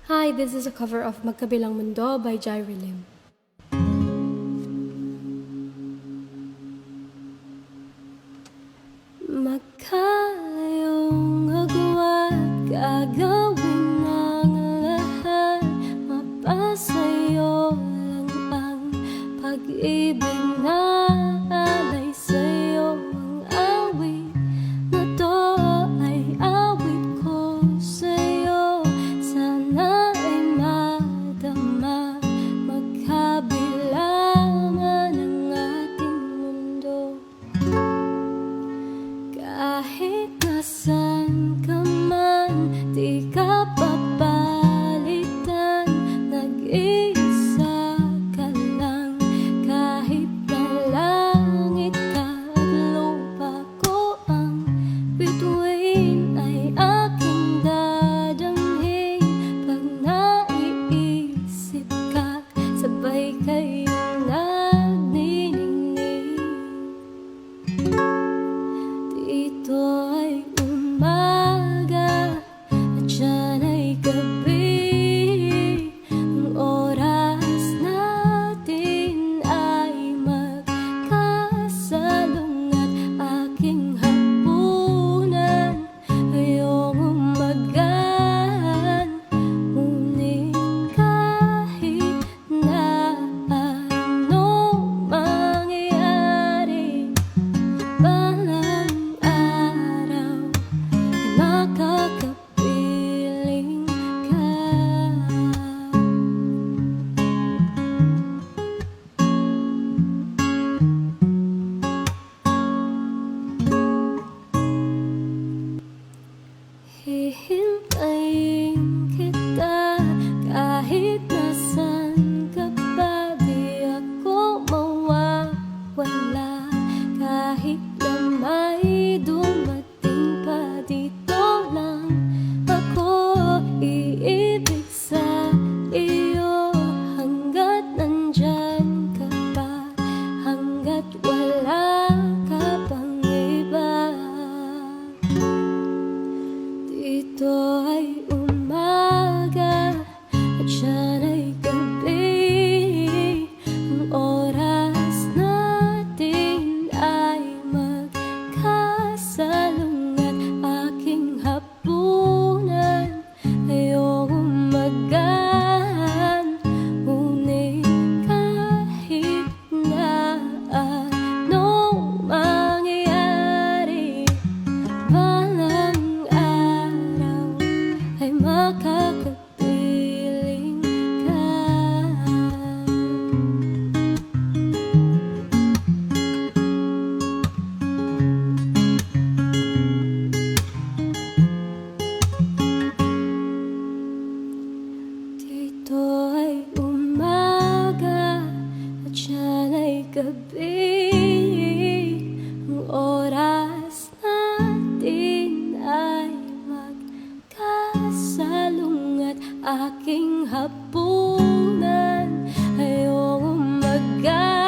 Hi, this is a cover of Magkabilang Mundo by Jai Rilim. Magkalayong agwat, gagawin ang lahat. Mapasayo lang ang pag-ibig na alay sa'yo. Ang awit na to ay awit ko sa'yo. Sana ay madama, magkabilangan ang ating mundo. Kahit nasan ka man, di ka papalitan. Nag-iisa ka lang, kahit na langit ka at lupa ko ang bituin ay aking dadamhin. Pag naiisip ka, sabay kayong nagniningning. Dito ay umaga at siyan ay gabi. Ang oras natin ay magkasalungat. Aking hapunan ngayong umagahan. Ngunit kahit na anong mangyari, balang araw ay makakapiling ka. Hihintayin kita kahit nasan ka pa. Di ako mawawala kahit na may dumating pa. Dito lang ako iibig sa iyo hanggat nandyan ka pa, hanggat wala ka pang iba. Dito ay umaga at siyan ay gabi. Ang oras natin ay magkasalungat. Aking hapunan ngayong umagahan. Ngunit kahit na anong mangyari, balang araw ay makakapiling ka. Dito ay umaga at siyan ay gabi. Ang oras natin ay magkasalungat. Aking hapunan ngayong umaga.